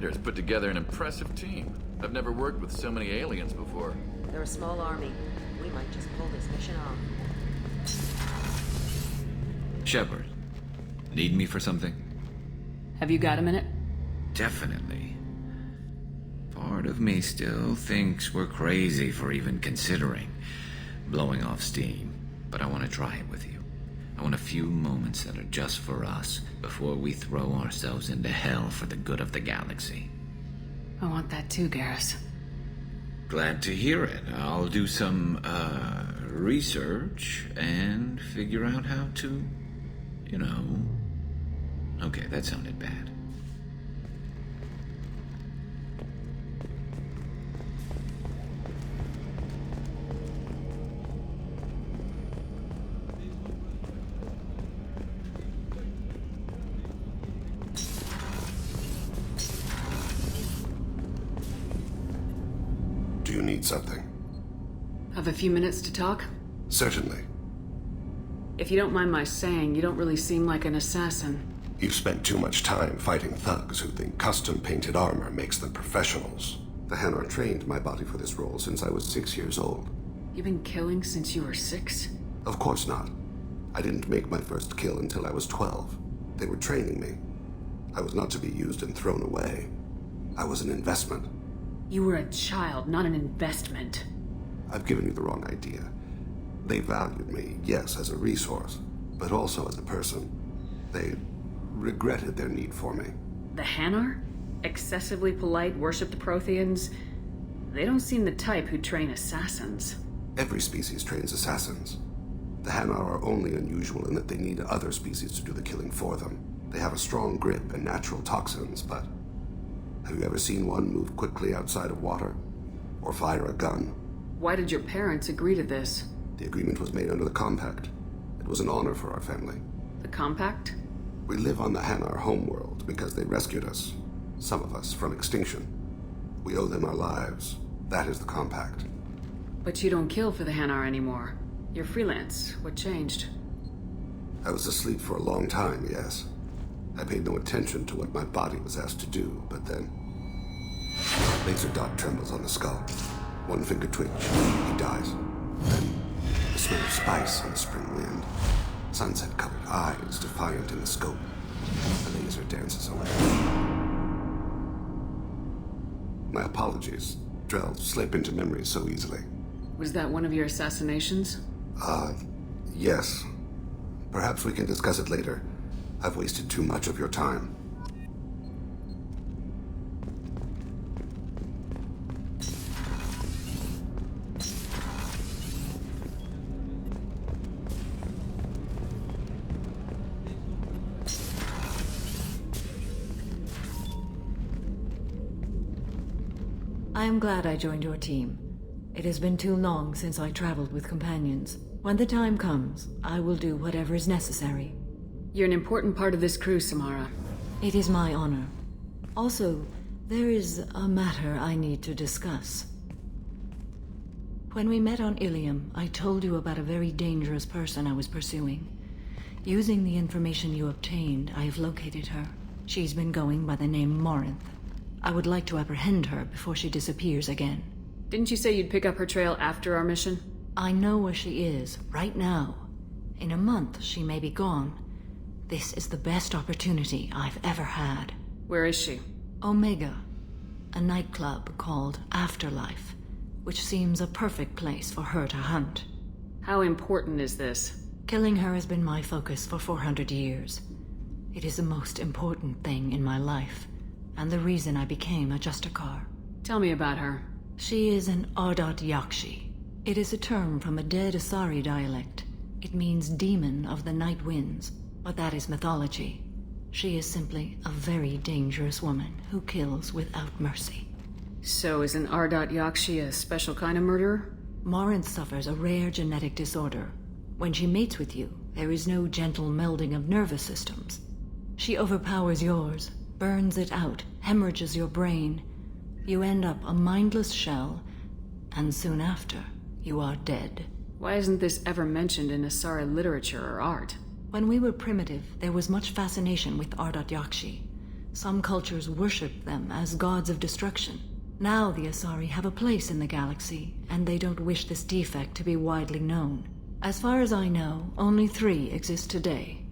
commanders put together an impressive team. I've never worked with so many aliens before. They're a small army. We might just pull this mission off. Shepard, need me for something? Have you got a minute? Definitely. Part of me still thinks we're crazy for even considering blowing off steam, but I want to try it with you. I want a few moments that are just for us before we throw ourselves into hell for the good of the galaxy. I want that too, Garrus. Glad to hear it. I'll do some, research and figure out how to, Okay, that sounded bad. Do you need something? Have a few minutes to talk? Certainly. If you don't mind my saying, you don't really seem like an assassin. You've spent too much time fighting thugs who think custom-painted armor makes them professionals. The Hanar trained my body for this role since I was 6 years old. You've been killing since you were 6? Of course not. I didn't make my first kill until I was 12. They were training me. I was not to be used and thrown away. I was an investment. You were a child, not an investment. I've given you the wrong idea. They valued me, yes, as a resource, but also as a person. They regretted their need for me. The Hanar? Excessively polite, worship the Protheans? They don't seem the type who train assassins. Every species trains assassins. The Hanar are only unusual in that they need other species to do the killing for them. They have a strong grip and natural toxins, but have you ever seen one move quickly outside of water? Or fire a gun? Why did your parents agree to this? The agreement was made under the Compact. It was an honor for our family. The Compact? We live on the Hanar homeworld because they rescued us, some of us, from extinction. We owe them our lives. That is the Compact. But you don't kill for the Hanar anymore. You're freelance. What changed? I was asleep for a long time, yes. I paid no attention to what my body was asked to do, but then... Laser dot trembles on the skull. One finger twitch. He dies. Then the smell of spice on the spring wind. Sunset-colored eyes defiant in the scope. The laser dances away. My apologies. Drell slip into memory so easily. Was that one of your assassinations? Yes. Perhaps we can discuss it later. I've wasted too much of your time. I am glad I joined your team. It has been too long since I traveled with companions. When the time comes, I will do whatever is necessary. You're an important part of this crew, Samara. It is my honor. Also, there is a matter I need to discuss. When we met on Ilium, I told you about a very dangerous person I was pursuing. Using the information you obtained, I have located her. She's been going by the name Morinth. I would like to apprehend her before she disappears again. Didn't you say you'd pick up her trail after our mission? I know where she is, right now. In a month, she may be gone. This is the best opportunity I've ever had. Where is she? Omega, a nightclub called Afterlife, which seems a perfect place for her to hunt. How important is this? Killing her has been my focus for 400 years. It is the most important thing in my life, and the reason I became a Justicar. Tell me about her. She is an Ardat Yakshi. It is a term from a dead Asari dialect. It means demon of the night winds, but that is mythology. She is simply a very dangerous woman who kills without mercy. So is an Ardat Yakshi a special kind of murderer? Morinth suffers a rare genetic disorder. When she mates with you, there is no gentle melding of nervous systems. She overpowers yours, burns it out, hemorrhages your brain. You end up a mindless shell, and soon after, you are dead. Why isn't this ever mentioned in Asari literature or art? When we were primitive, there was much fascination with Ardat Yakshi. Some cultures worship them as gods of destruction. Now the Asari have a place in the galaxy, and they don't wish this defect to be widely known. As far as I know, only 3 exist today.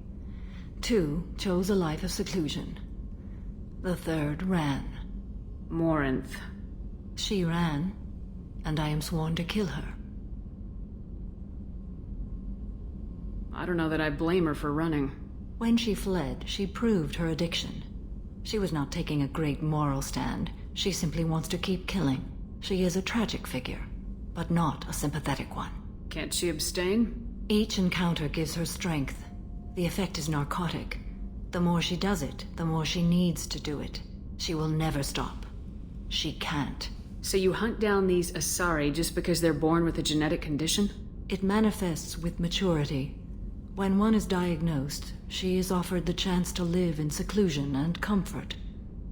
2 chose a life of seclusion. The 3rd ran. Morinth. She ran, and I am sworn to kill her. I don't know that I blame her for running. When she fled, she proved her addiction. She was not taking a great moral stand. She simply wants to keep killing. She is a tragic figure, but not a sympathetic one. Can't she abstain? Each encounter gives her strength. The effect is narcotic. The more she does it, the more she needs to do it. She will never stop. She can't. So you hunt down these Asari just because they're born with a genetic condition? It manifests with maturity. When one is diagnosed, she is offered the chance to live in seclusion and comfort.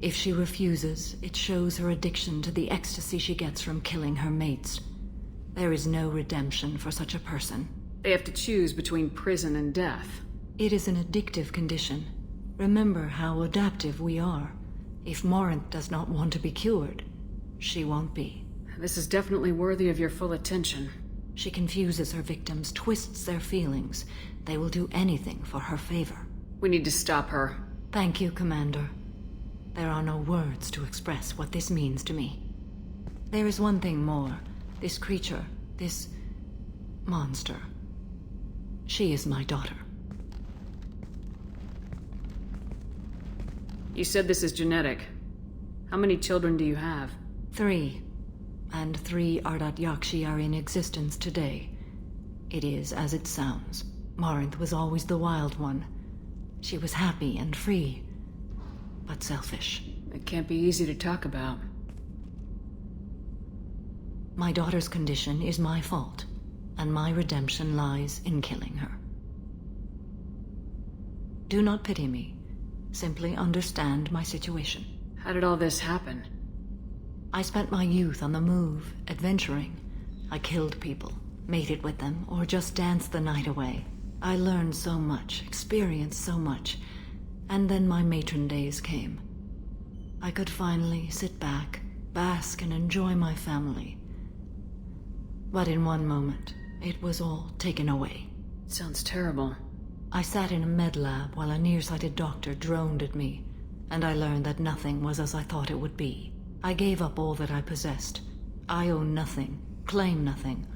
If she refuses, it shows her addiction to the ecstasy she gets from killing her mates. There is no redemption for such a person. They have to choose between prison and death. It is an addictive condition. Remember how adaptive we are. If Morinth does not want to be cured, she won't be. This is definitely worthy of your full attention. She confuses her victims, twists their feelings. They will do anything for her favor. We need to stop her. Thank you, Commander. There are no words to express what this means to me. There is one thing more. This creature, this monster. She is my daughter. You said this is genetic. How many children do you have? 3. And 3 Ardat Yakshi are in existence today. It is as it sounds. Morinth was always the wild one. She was happy and free, but selfish. It can't be easy to talk about. My daughter's condition is my fault, and my redemption lies in killing her. Do not pity me. Simply understand my situation. How did all this happen? I spent my youth on the move, adventuring. I killed people, mated with them, or just danced the night away. I learned so much, experienced so much, and then my matron days came. I could finally sit back, bask, and enjoy my family. But in one moment, it was all taken away. Sounds terrible. I sat in a med lab while a nearsighted doctor droned at me, and I learned that nothing was as I thought it would be. I gave up all that I possessed. I own nothing, claim nothing.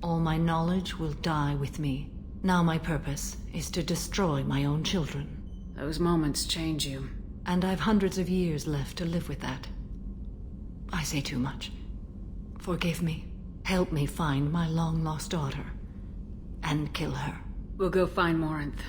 All my knowledge will die with me. Now my purpose is to destroy my own children. Those moments change you. And I've hundreds of years left to live with that. I say too much. Forgive me. Help me find my long-lost daughter. And kill her. We'll go find Morinth.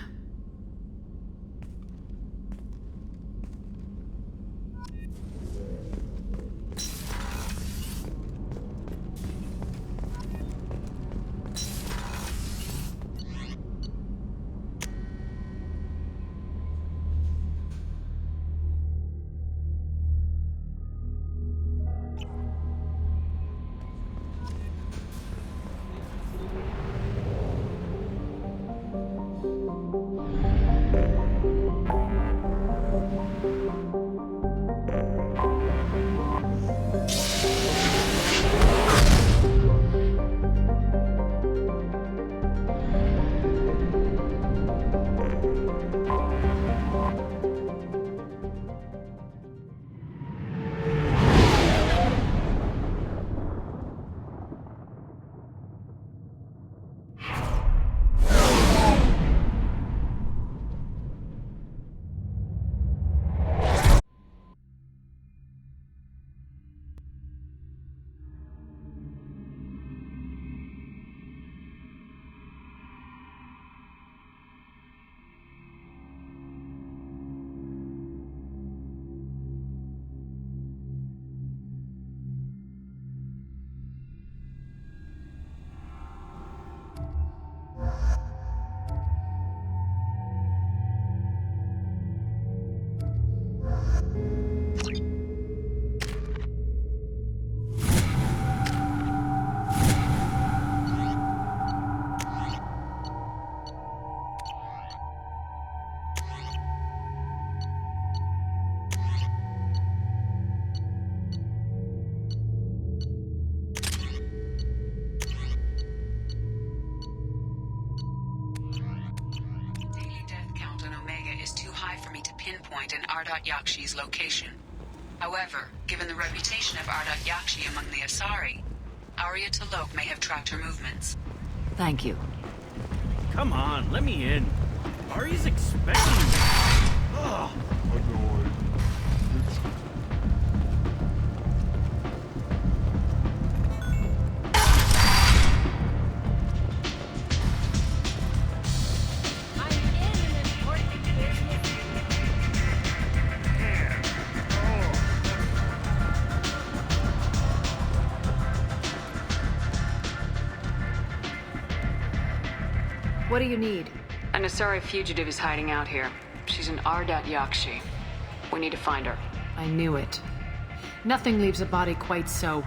pinpoint an Ardat Yakshi's location. However, given the reputation of Ardat Yakshi among the Asari, Arya T'Loak may have tracked her movements. Thank you. Come on, let me in. Ari's expecting me. Ugh. What do you need? An Asari fugitive is hiding out here. She's an Ardat Yakshi. We need to find her. I knew it. Nothing leaves a body quite so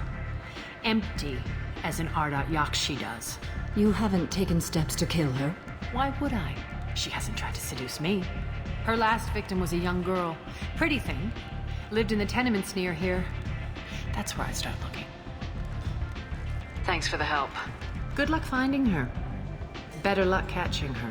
empty as an Ardat Yakshi does. You haven't taken steps to kill her? Why would I? She hasn't tried to seduce me. Her last victim was a young girl. Pretty thing. Lived in the tenements near here. That's where I start looking. Thanks for the help. Good luck finding her. Better luck catching her.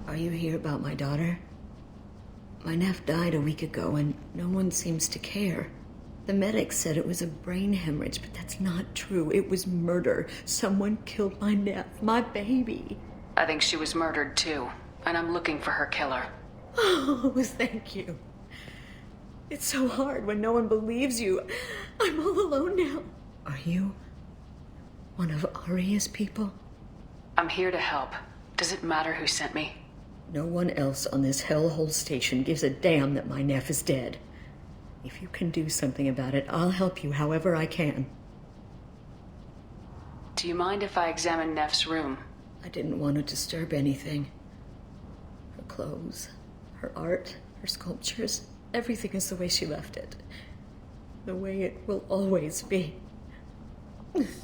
Are you here about my daughter? My nephew died a week ago and no one seems to care. The medics said it was a brain hemorrhage, but that's not true. It was murder. Someone killed my nephew, my baby. I think she was murdered too, and I'm looking for her killer. Oh, thank you. It's so hard when no one believes you. I'm all alone now. Are you one of Arya's people? I'm here to help. Does it matter who sent me? No one else on this hellhole station gives a damn that my nephew is dead. If you can do something about it, I'll help you however I can. Do you mind if I examine Neff's room? I didn't want to disturb anything. Her clothes, her art, her sculptures, everything is the way she left it. The way it will always be.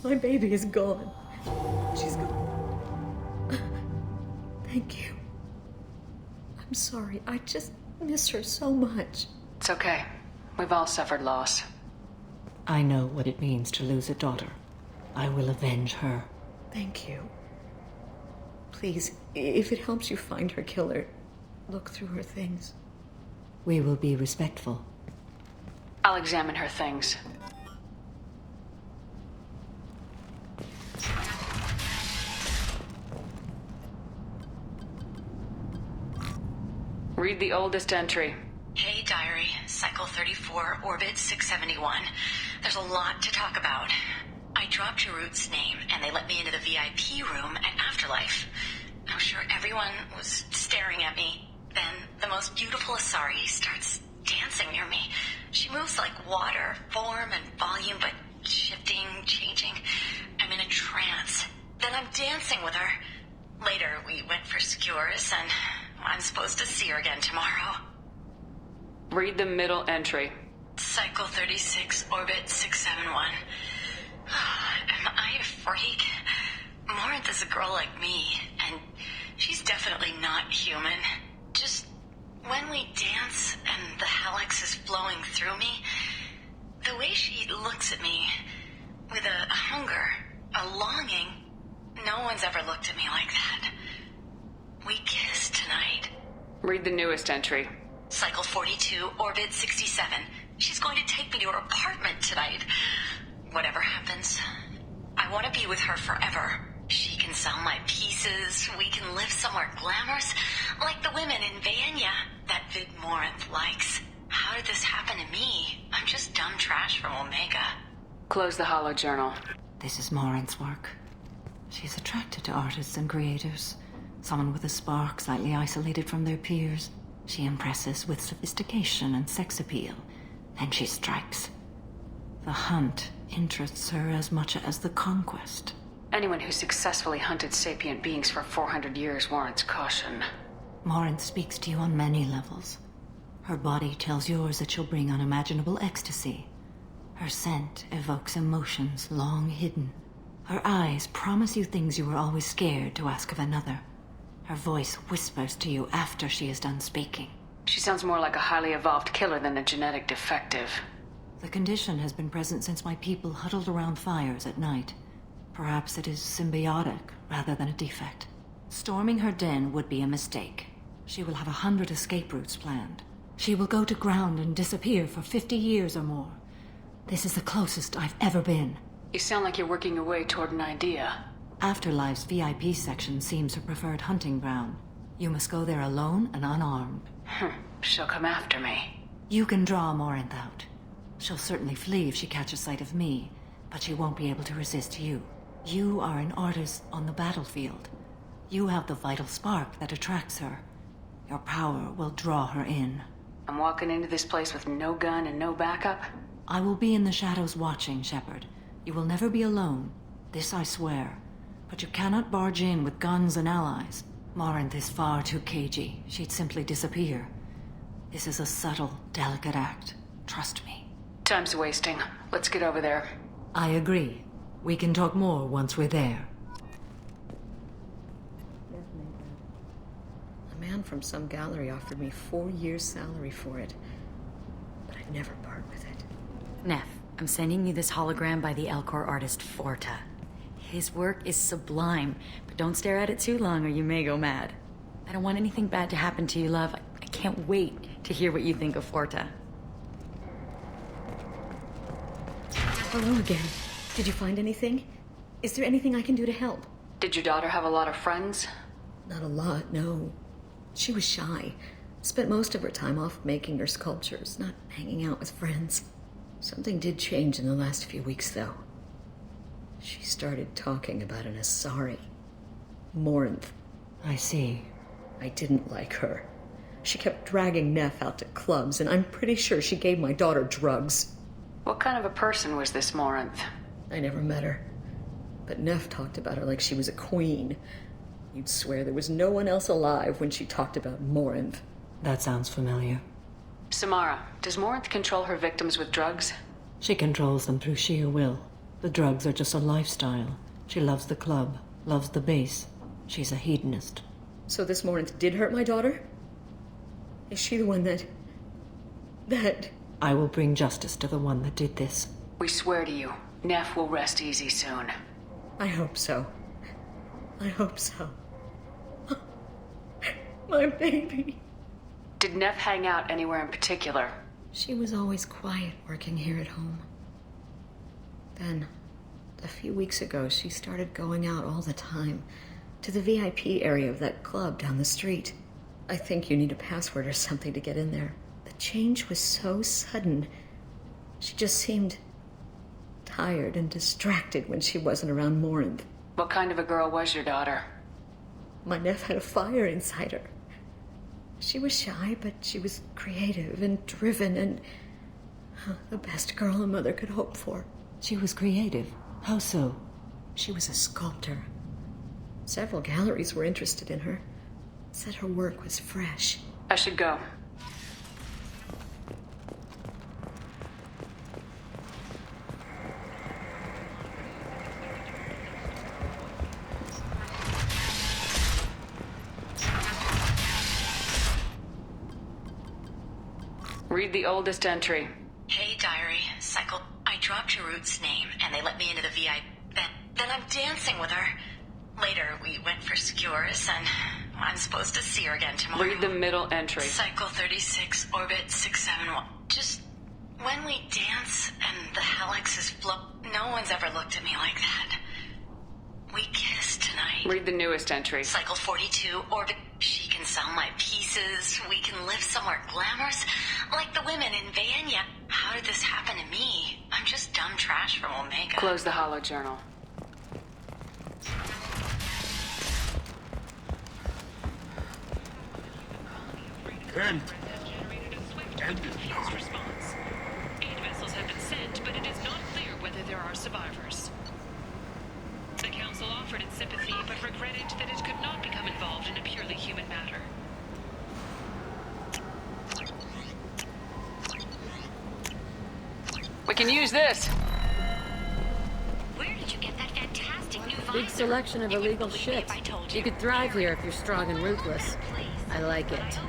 My baby is gone. She's gone. Thank you. I'm sorry. I just miss her so much. It's okay. We've all suffered loss. I know what it means to lose a daughter. I will avenge her. Thank you. Please, if it helps you find her killer, look through her things. We will be respectful. I'll examine her things. Read the oldest entry. Hey, Diary. Cycle 34, Orbit 671. There's a lot to talk about. I dropped Jarut's name, and they let me into the VIP room at Afterlife. I'm sure everyone was staring at me. Then the most beautiful Asari starts dancing near me. She moves like water, form and volume, but shifting, changing. I'm in a trance. Then I'm dancing with her. Later, we went for skewers, and I'm supposed to see her again tomorrow. Read the middle entry. Cycle 36, Orbit 671. Am I a freak? Morinth is a girl like me, and she's definitely not human. Just when we dance and the Hallex is flowing through me, the way she looks at me with a hunger, a longing. No No one's ever looked at me like that. We kissed tonight. Read the newest entry. Cycle 42, Orbit 67. She's going to take me to her apartment tonight. Whatever happens, I want to be with her forever. She can sell my pieces. We can live somewhere glamorous, like the women in Vanya that Vid Morinth likes. How did this happen to me? I'm just dumb trash from Omega. Close the holo journal. This is Morinth's work. She's attracted to artists and creators. Someone with a spark, slightly isolated from their peers. She impresses with sophistication and sex appeal. Then she strikes. The hunt interests her as much as the conquest. Anyone who successfully hunted sapient beings for 400 years warrants caution. Morinth speaks to you on many levels. Her body tells yours that she'll bring unimaginable ecstasy. Her scent evokes emotions long hidden. Her eyes promise you things you were always scared to ask of another. Her voice whispers to you after she is done speaking. She sounds more like a highly evolved killer than a genetic defective. The condition has been present since my people huddled around fires at night. Perhaps it is symbiotic rather than a defect. Storming her den would be a mistake. She will have 100 escape routes planned. She will go to ground and disappear for 50 years or more. This is the closest I've ever been. You sound like you're working your way toward an idea. Afterlife's VIP section seems her preferred hunting ground. You must go there alone and unarmed. She'll come after me. You can draw Morinth out. She'll certainly flee if she catches sight of me, but she won't be able to resist you. You are an artist on the battlefield. You have the vital spark that attracts her. Your power will draw her in. I'm walking into this place with no gun and no backup? I will be in the shadows watching, Shepard. You will never be alone. This I swear. But you cannot barge in with guns and allies. Morinth is far too cagey. She'd simply disappear. This is a subtle, delicate act. Trust me. Time's wasting. Let's get over there. I agree. We can talk more once we're there. A man from some gallery offered me 4 years' salary for it, but I'd never part with it. Neff, I'm sending you this hologram by the Elcor artist Forta. His work is sublime, but don't stare at it too long or you may go mad. I don't want anything bad to happen to you, love. I can't wait to hear what you think of Forta. Hello again. Did you find anything? Is there anything I can do to help? Did your daughter have a lot of friends? Not a lot, no. She was shy. Spent most of her time off making her sculptures, not hanging out with friends. Something did change in the last few weeks, though. She started talking about an Asari. Morinth. I see. I didn't like her. She kept dragging Neff out to clubs, and I'm pretty sure she gave my daughter drugs. What kind of a person was this Morinth? I never met her. But Neff talked about her like she was a queen. You'd swear there was no one else alive when she talked about Morinth. That sounds familiar. Samara, does Morinth control her victims with drugs? She controls them through sheer will. The drugs are just a lifestyle. She loves the club, loves the base. She's a hedonist. So this Morinth did hurt my daughter? Is she the one that... I will bring justice to the one that did this. We swear to you, Neff will rest easy soon. I hope so. I hope so. My baby. Did Neff hang out anywhere in particular? She was always quiet working here at home. Then, a few weeks ago, she started going out all the time to the VIP area of that club down the street. I think you need a password or something to get in there. The change was so sudden. She just seemed tired and distracted when she wasn't around Morinth. What kind of a girl was your daughter? My Neff had a fire inside her. She was shy, but she was creative and driven and the best girl a mother could hope for. She was creative. How so? She was a sculptor. Several galleries were interested in her. Said her work was fresh. I should go. Read the oldest entry. Hey, diary. I dropped Jarut's name, and they let me into the VIP. Then I'm dancing with her. Later, we went for skewers, and I'm supposed to see her again tomorrow. Read the middle entry. Cycle 36, orbit 671. Just when we dance and the helices float, no one's ever looked at me like that. We kissed tonight. Read the newest entry. Cycle 42, orbit. She can sell my pieces. We can live somewhere glamorous, like the women in Vienna. How did this happen to me? I'm just dumb trash from Omega. Close the holo journal. End. Response. 8 vessels have been sent, but it is not clear whether there are survivors. The Council offered its sympathy, but regretted that it could not become involved in a purely human matter. We can use this. Where did you get that fantastic new visor? Big selection of illegal shit. You could thrive here if you're strong and ruthless. I like it.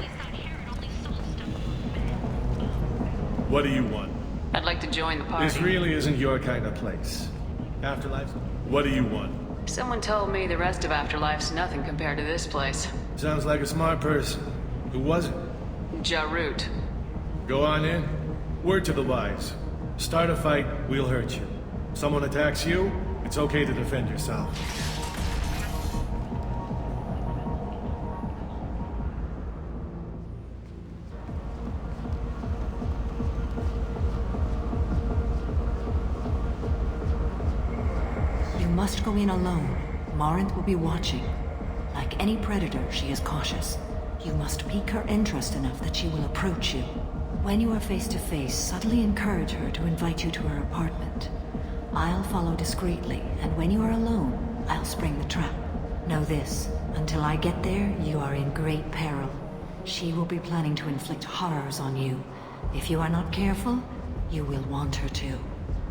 What do you want? I'd like to join the party. This really isn't your kind of place. Afterlife? What do you want? Someone told me the rest of Afterlife's nothing compared to this place. Sounds like a smart person. Who was it? Jarut. Go on in. Word to the wise. Start a fight, we'll hurt you. Someone attacks you, it's okay to defend yourself. You must go in alone. Morinth will be watching. Like any predator, she is cautious. You must pique her interest enough that she will approach you. When you are face to face, subtly encourage her to invite you to her apartment. I'll follow discreetly, and when you are alone, I'll spring the trap. Know this, until I get there, you are in great peril. She will be planning to inflict horrors on you. If you are not careful, you will want her to.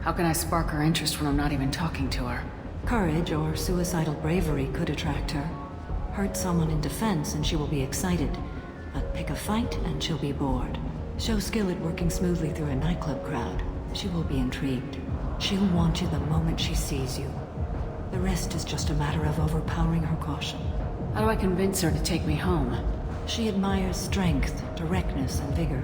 How can I spark her interest when I'm not even talking to her? Courage or suicidal bravery could attract her. Hurt someone in defense and she will be excited, but pick a fight and she'll be bored. Show skill at working smoothly through a nightclub crowd. She will be intrigued. She'll want you the moment she sees you. The rest is just a matter of overpowering her caution. How do I convince her to take me home? She admires strength, directness, and vigor.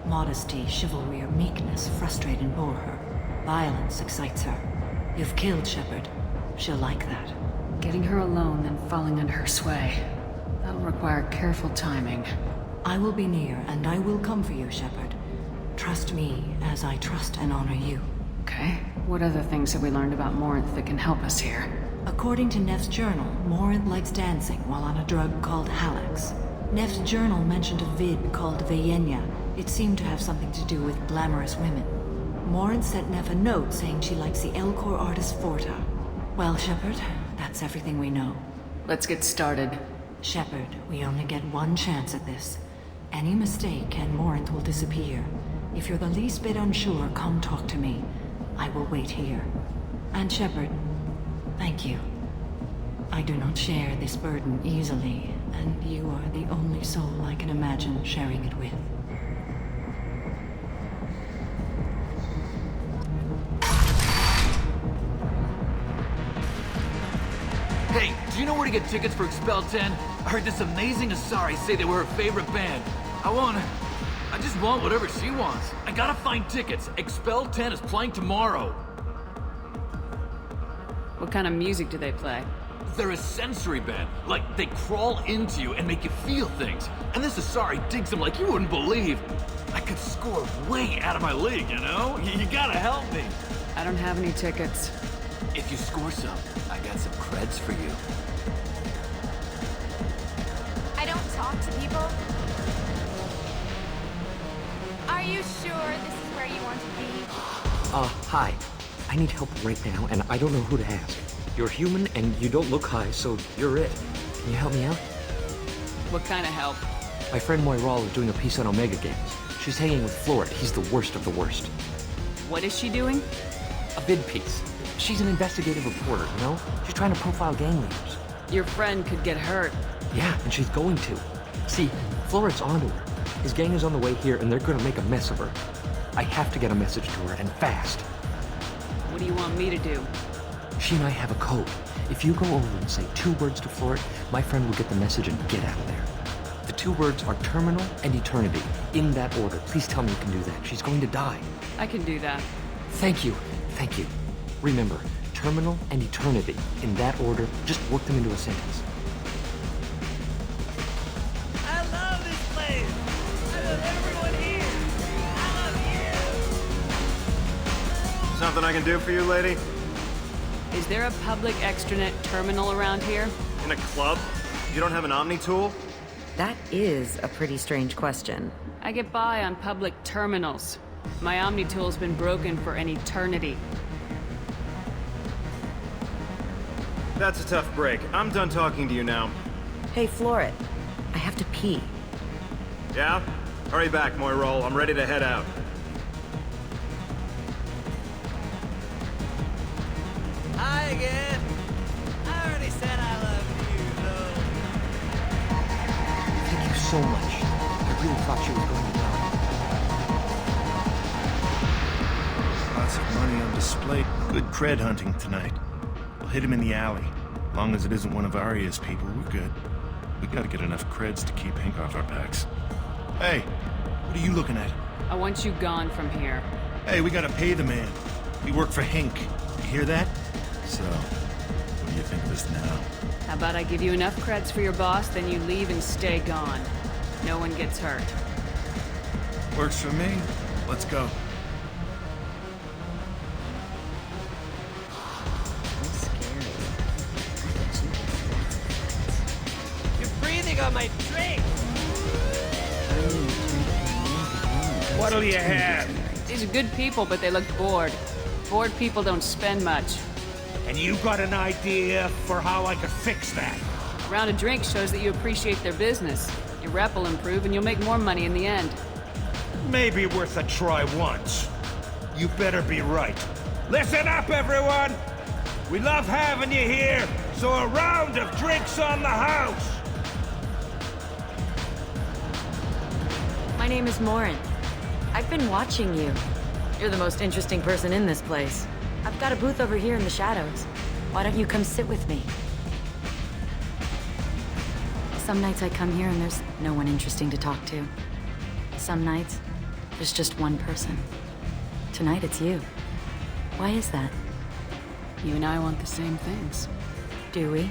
Modesty, chivalry, or meekness frustrate and bore her. Violence excites her. You've killed Shepard. She'll like that. Getting her alone, then falling under her sway. That'll require careful timing. I will be near, and I will come for you, Shepard. Trust me, as I trust and honor you. Okay. What other things have we learned about Morinth that can help us here? According to Neff's journal, Morinth likes dancing while on a drug called Halax. Neff's journal mentioned a vid called Vienna. It seemed to have something to do with glamorous women. Morinth sent Neff a note saying she likes the Elcor artist Forta. Well, Shepard, that's everything we know. Let's get started. Shepard, we only get one chance at this. Any mistake and Morinth will disappear. If you're the least bit unsure, come talk to me. I will wait here. And Shepard, thank you. I do not share this burden easily, and you are the only soul I can imagine sharing it with. Hey, do you know where to get tickets for Expel 10? I heard this amazing Asari say they were her favorite band. I just want whatever she wants. I gotta find tickets. Expel 10 is playing tomorrow. What kind of music do they play? They're a sensory band. Like, they crawl into you and make you feel things. And this Asari digs them like you wouldn't believe. I could score way out of my league, you know? You gotta help me. I don't have any tickets. If you score some, I got some creds for you. I don't talk to people. Are you sure this is where you want to be? Hi. I need help right now, and I don't know who to ask. You're human, and you don't look high, so you're it. Can you help me out? What kind of help? My friend Moiral is doing a piece on Omega Games. She's hanging with Florid. He's the worst of the worst. What is she doing? A bid piece. She's an investigative reporter, you know? She's trying to profile gang leaders. Your friend could get hurt. Yeah, and she's going to. See, Florid's onto her. His gang is on the way here, and they're gonna make a mess of her. I have to get a message to her, and fast. What do you want me to do? She and I have a code. If you go over and say 2 words to Floret, my friend will get the message and get out of there. The 2 words are terminal and eternity. In that order. Please tell me you can do that. She's going to die. I can do that. Thank you. Thank you. Remember, terminal and eternity. In that order, just work them into a sentence. I love this place. I love everyone here. I love you. Something I can do for you, lady? Is there a public extranet terminal around here? In a club? You don't have an Omni tool? That is a pretty strange question. I get by on public terminals. My Omni tool's been broken for an eternity. That's a tough break. I'm done talking to you now. Hey, Floret. I have to pee. Yeah? Hurry back, Moirol. I'm ready to head out. Hi again. I already said I love you, though. Thank you so much. I really thought she was going to die. Lots of money on display. Good cred hunting tonight. We'll hit him in the alley. As long as it isn't one of Arya's people, we're good. We gotta get enough creds to keep Hank off our backs. Hey, what are you looking at? I want you gone from here. Hey, we gotta pay the man. We work for Hank. You hear that? So, what do you think of us now? How about I give you enough creds for your boss, then you leave and stay gone. No one gets hurt. Works for me. Let's go. You're breathing on my drink. What'll you have? These are good people, but they look bored. Bored people don't spend much. And you got an idea for how I could fix that? A round of drinks shows that you appreciate their business. Your rep will improve and you'll make more money in the end. Maybe worth a try once. You better be right. Listen up, everyone! We love having you here, so a round of drinks on the house! My name is Morin. I've been watching you. You're the most interesting person in this place. I've got a booth over here in the shadows. Why don't you come sit with me? Some nights I come here and there's no one interesting to talk to. Some nights, there's just one person. Tonight it's you. Why is that? You and I want the same things. Do we?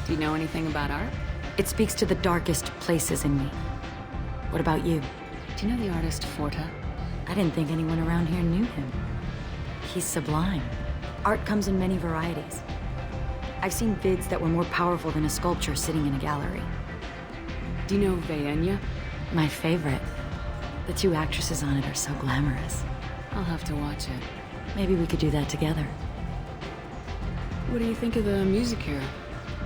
Do you know anything about art? It speaks to the darkest places in me. What about you? Do you know the artist Forta? I didn't think anyone around here knew him. He's sublime. Art comes in many varieties. I've seen vids that were more powerful than a sculpture sitting in a gallery. Do you know Vaenya? My favorite. The 2 actresses on it are so glamorous. I'll have to watch it. Maybe we could do that together. What do you think of the music here?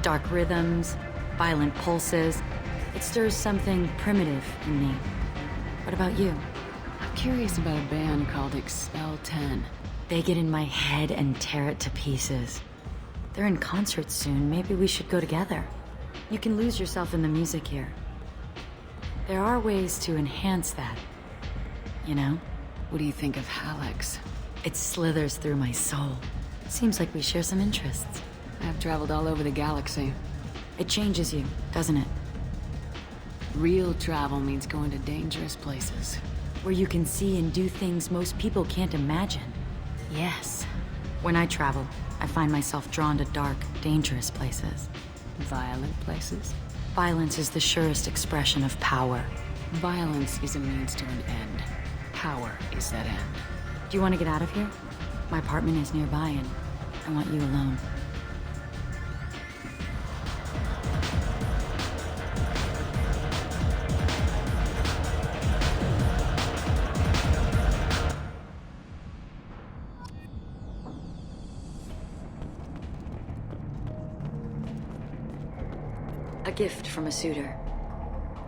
Dark rhythms, violent pulses. It stirs something primitive in me. What about you? I'm curious about a band called Expel 10. They get in my head and tear it to pieces. They're in concert soon. Maybe we should go together. You can lose yourself in the music here. There are ways to enhance that. You know? What do you think of Hallex? It slithers through my soul. Seems like we share some interests. I've traveled all over the galaxy. It changes you, doesn't it? Real travel means going to dangerous places. Where you can see and do things most people can't imagine. Yes. When I travel, I find myself drawn to dark, dangerous places. Violent places? Violence is the surest expression of power. Violence is a means to an end. Power is that end. Do you want to get out of here? My apartment is nearby and I want you alone. A gift from a suitor.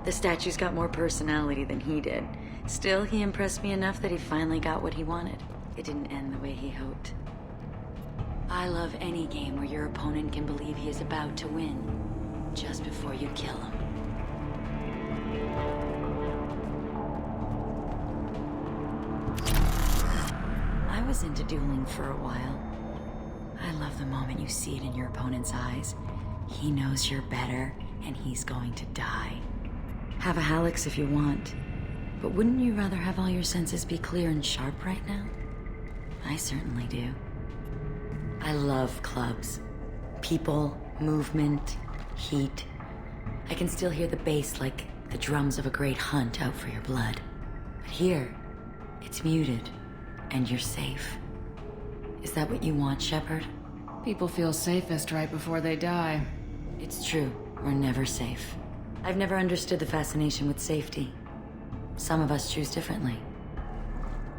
The statue's got more personality than he did. Still, he impressed me enough that he finally got what he wanted. It didn't end the way he hoped. I love any game where your opponent can believe he is about to win, just before you kill him. I was us into dueling for a while. I love the moment you see it in your opponent's eyes. He knows you're better, and he's going to die. Have a Hallex if you want, but wouldn't you rather have all your senses be clear and sharp right now? I certainly do. I love clubs. People, movement, heat. I can still hear the bass like the drums of a great hunt out for your blood. But here, it's muted, and you're safe. Is that what you want, Shepard? People feel safest right before they die. It's true. We're never safe. I've never understood the fascination with safety. Some of us choose differently.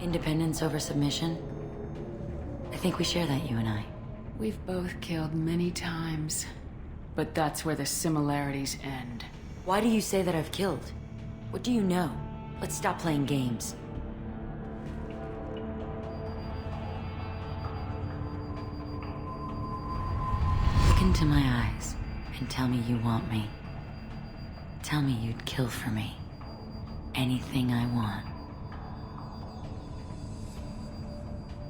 Independence over submission? I think we share that, you and I. We've both killed many times, but that's where the similarities end. Why do you say that I've killed? What do you know? Let's stop playing games. Look into my eyes and tell me you want me. Tell me you'd kill for me. Anything I want.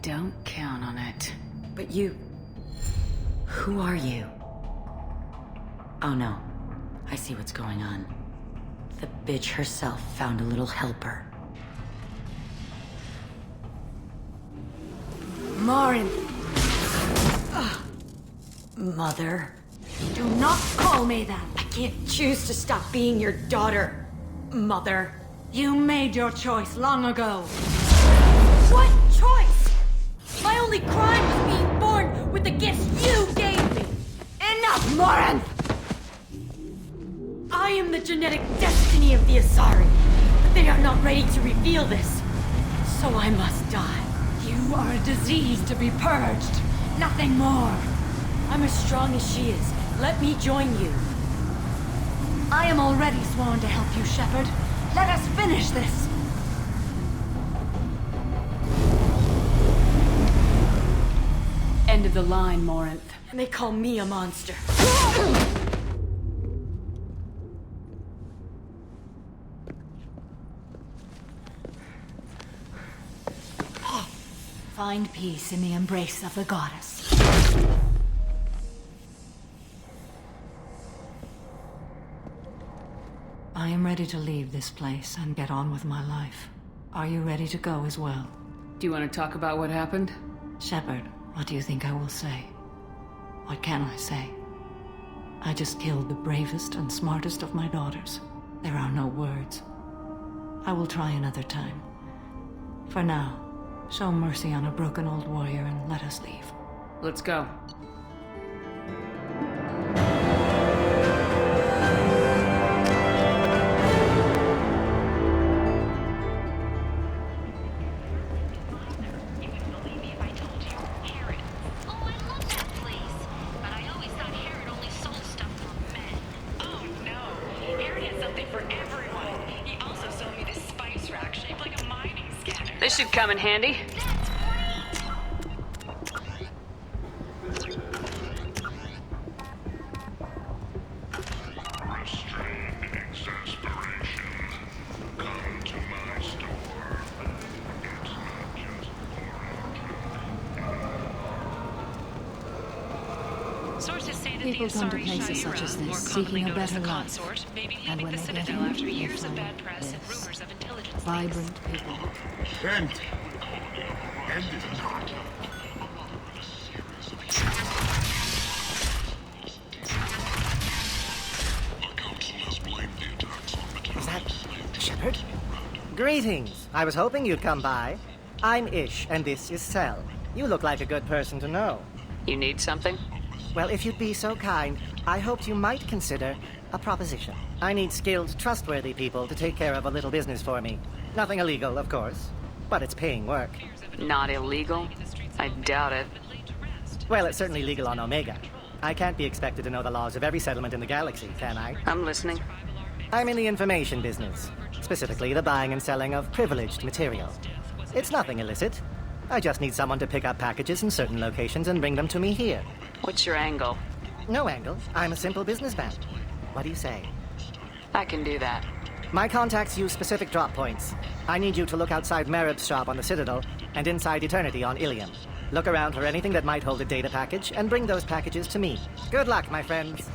Don't count on it. But you... Who are you? Oh no. I see what's going on. The bitch herself found a little helper. Morin! Mother. Do not call me that! I can't choose to stop being your daughter, Mother. You made your choice long ago. What choice? My only crime was being born with the gifts you gave me. Enough, Morin! I am the genetic destiny of the Asari, but they are not ready to reveal this. So I must die. You are a disease to be purged. Nothing more. I'm as strong as she is. Let me join you. I am already sworn to help you, Shepard. Let us finish this. End of the line, Morinth. And they call me a monster. Find peace in the embrace of the goddess. I am ready to leave this place and get on with my life. Are you ready to go as well? Do you want to talk about what happened? Shepard, what do you think I will say? What can I say? I just killed the bravest and smartest of my daughters. There are no words. I will try another time. For now, show mercy on a broken old warrior and let us leave. Let's go. This should come in handy. Sources say that People the come to Asari places such as Shira, more this, commonly seeking a known as the better life. consort, may be And leaving when the they Citadel get after in, years they of find bad press and this. rumors of intelligence leaks. Vibrant people. End. End it not. Is that Shepard? Greetings. I was hoping you'd come by. I'm Ish, and this is Cell. You look like a good person to know. You need something? Well, if you'd be so kind, I hoped you might consider a proposition. I need skilled, trustworthy people to take care of a little business for me. Nothing illegal, of course, but it's paying work. Not illegal? I doubt it. Well, it's certainly legal on Omega. I can't be expected to know the laws of every settlement in the galaxy, can I? I'm listening. I'm in the information business, specifically the buying and selling of privileged material. It's nothing illicit. I just need someone to pick up packages in certain locations and bring them to me here. What's your angle? No angle. I'm a simple businessman. What do you say? I can do that. My contacts use specific drop points. I need you to look outside Merib's shop on the Citadel and inside Eternity on Ilium. Look around for anything that might hold a data package and bring those packages to me. Good luck, my friends.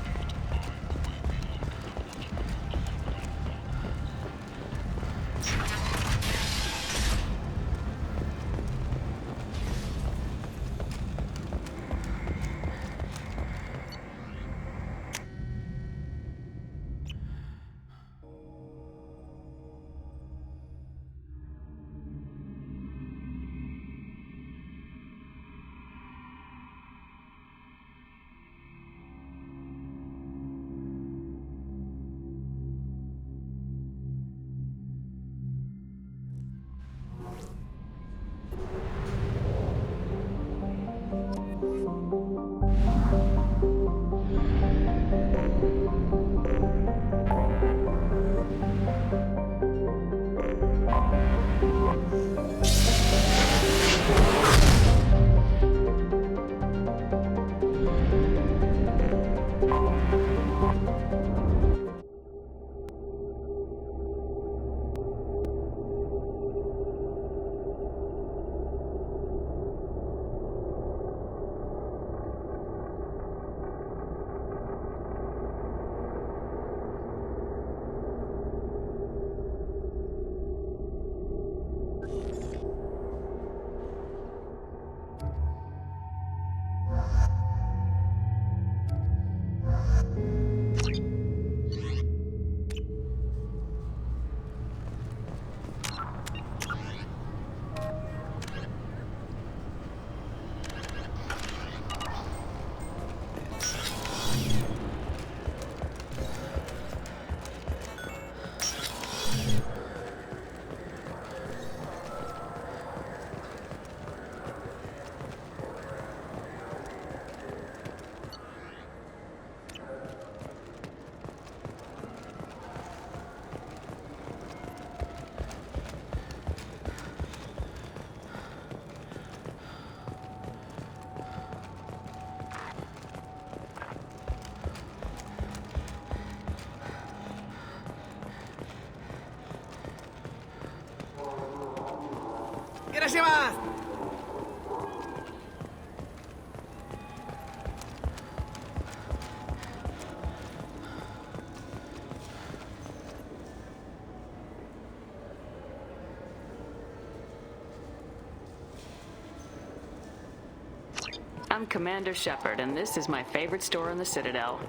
I'm Commander Shepard, and this is my favorite store in the Citadel.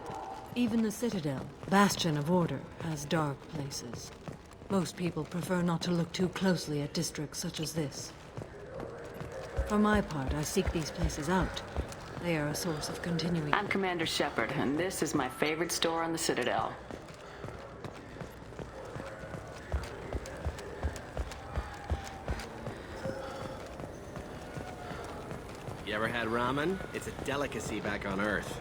Even the Citadel, bastion of order, has dark places. Most people prefer not to look too closely at districts such as this. For my part, I seek these places out. They are a source of continuing... I'm Commander Shepard, and this is my favorite store on the Citadel. You ever had ramen? It's a delicacy back on Earth.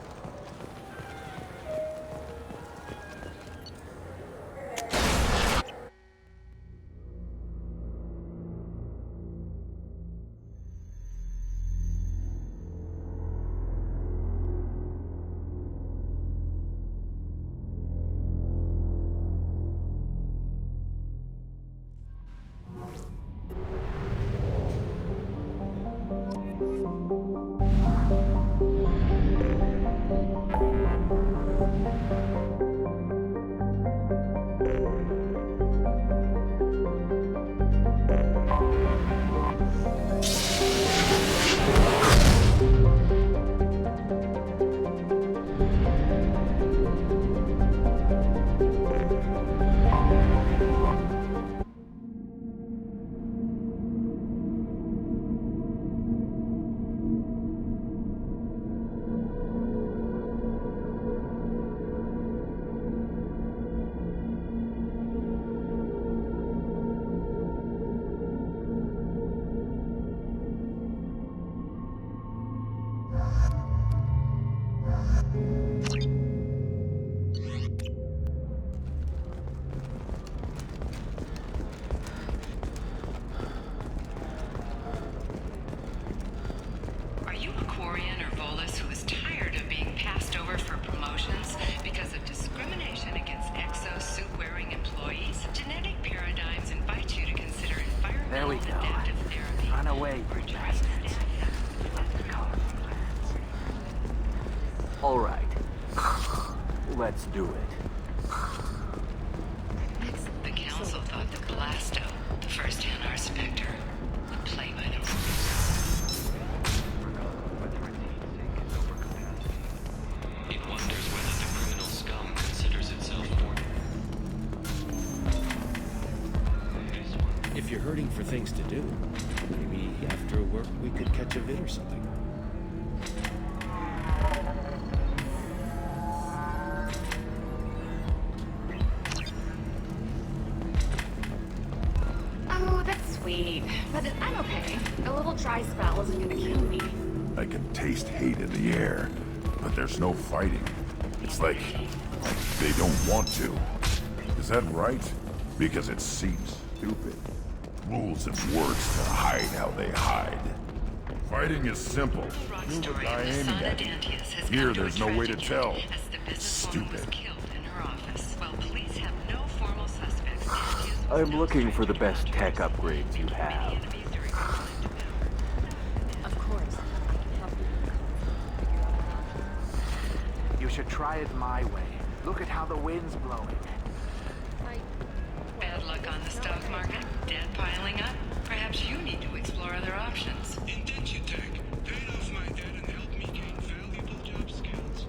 There we go. Run away, you bastards. All right. Let's do it. The council thought that Blasto, the first Hanar Spectre, would play by the rules. It wonders whether the criminal scum considers itself more. If you're hurting for things to do, maybe after work we could catch a vid or something. Oh, that's sweet. But I'm okay. A little dry spell isn't gonna kill me. I can taste hate in the air, but there's no fighting. It's like they don't want to. Is that right? Because it seems stupid. Rules and words to hide how they hide. Fighting is simple. You'll die aiming at you. Here, there's no way to tell. Stupid. I'm looking for the best tech upgrades you have. Of course. You should try it my way. Look at how the wind's blowing. Bad luck on the stock market? Debt piling up? Perhaps you need to explore other options. Indentutech. Paid off my debt and helped me gain valuable job skills.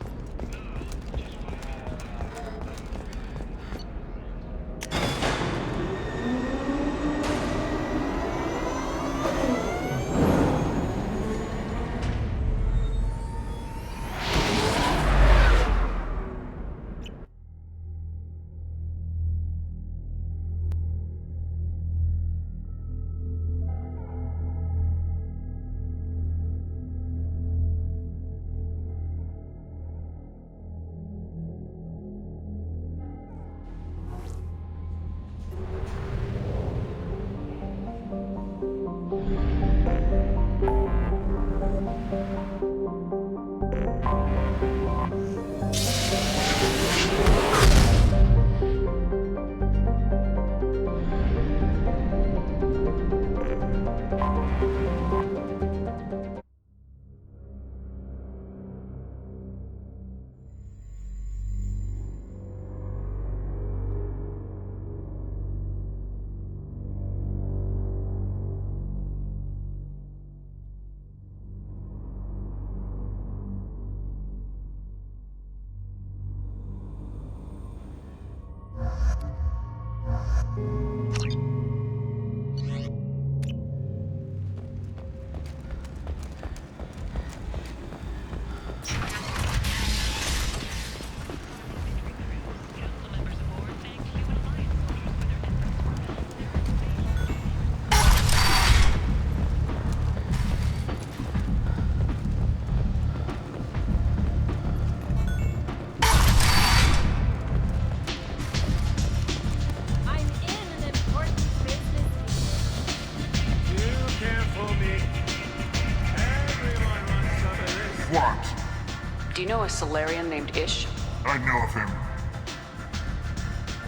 Do you know a Solarian named Ish? I know of him.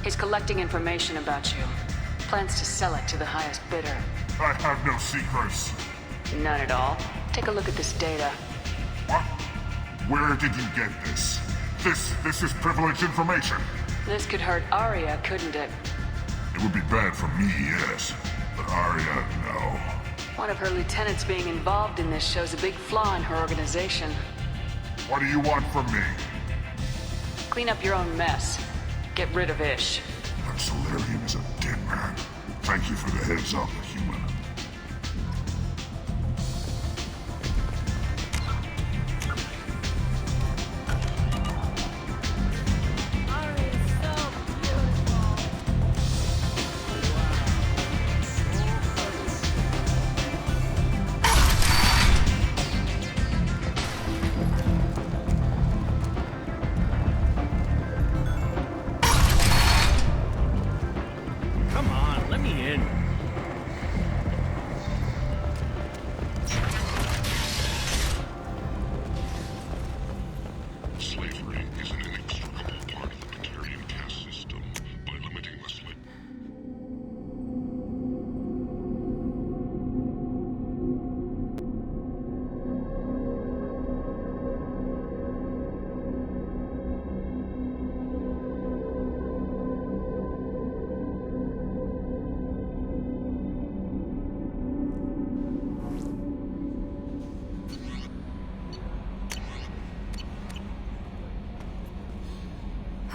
He's collecting information about you. Plans to sell it to the highest bidder. I have no secrets. None at all. Take a look at this data. What? Where did you get this? This is privileged information. This could hurt Arya, couldn't it? It would be bad for me, yes. But Arya, no. One of her lieutenants being involved in this shows a big flaw in her organization. What do you want from me? Clean up your own mess. Get rid of Ish. That Solarian is a dead man. Thank you for the heads up, human. Come on, let me in. Slavery is an inextricable part of the Batarian caste system. By limiting the slave...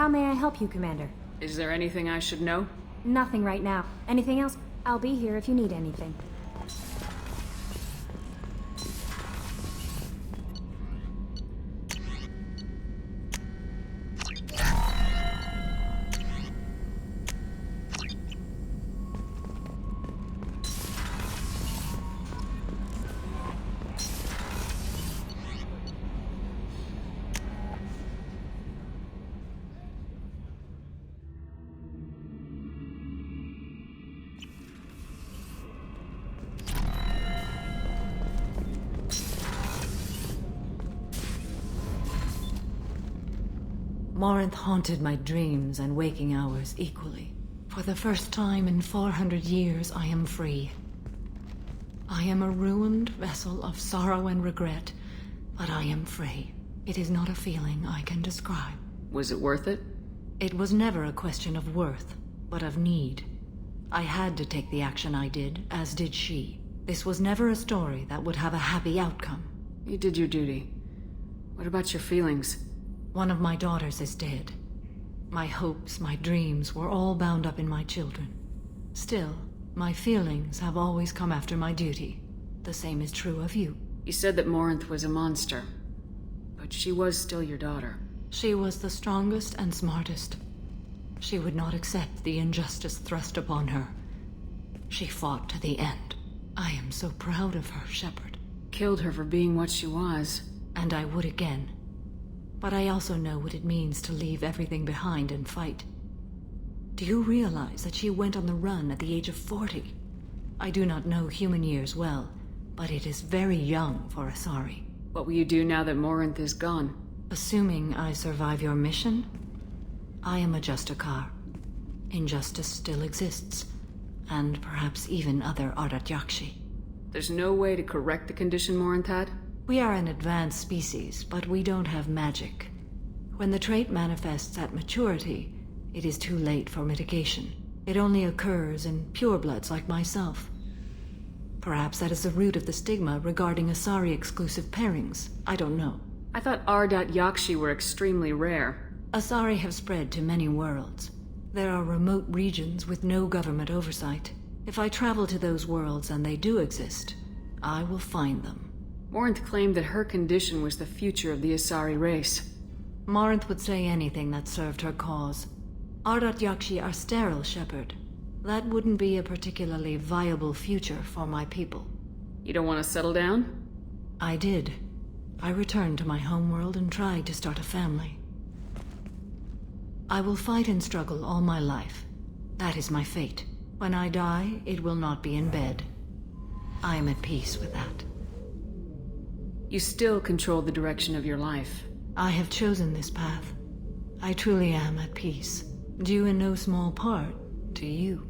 How may I help you, Commander? Is there anything I should know? Nothing right now. Anything else? I'll be here if you need anything. Morinth haunted my dreams and waking hours equally. For the first time in 400 years, I am free. I am a ruined vessel of sorrow and regret, but I am free. It is not a feeling I can describe. Was it worth it? It was never a question of worth, but of need. I had to take the action I did, as did she. This was never a story that would have a happy outcome. You did your duty. What about your feelings? One of my daughters is dead. My hopes, my dreams were all bound up in my children. Still, my feelings have always come after my duty. The same is true of you. You said that Morinth was a monster, but she was still your daughter. She was the strongest and smartest. She would not accept the injustice thrust upon her. She fought to the end. I am so proud of her, Shepard. Killed her for being what she was. And I would again. But I also know what it means to leave everything behind and fight. Do you realize that she went on the run at the age of 40? I do not know human years well, but it is very young for Asari. What will you do now that Morinth is gone? Assuming I survive your mission, I am a Justikar. Injustice still exists, and perhaps even other Ardat Yakshi. There's no way to correct the condition Morinth had? We are an advanced species, but we don't have magic. When the trait manifests at maturity, it is too late for mitigation. It only occurs in purebloods like myself. Perhaps that is the root of the stigma regarding Asari-exclusive pairings. I don't know. I thought Ardat Yakshi were extremely rare. Asari have spread to many worlds. There are remote regions with no government oversight. If I travel to those worlds and they do exist, I will find them. Morinth claimed that her condition was the future of the Asari race. Morinth would say anything that served her cause. Ardat Yakshi are sterile, Shepard. That wouldn't be a particularly viable future for my people. You don't want to settle down? I did. I returned to my homeworld and tried to start a family. I will fight and struggle all my life. That is my fate. When I die, it will not be in bed. I am at peace with that. You still control the direction of your life. I have chosen this path. I truly am at peace, due in no small part to you.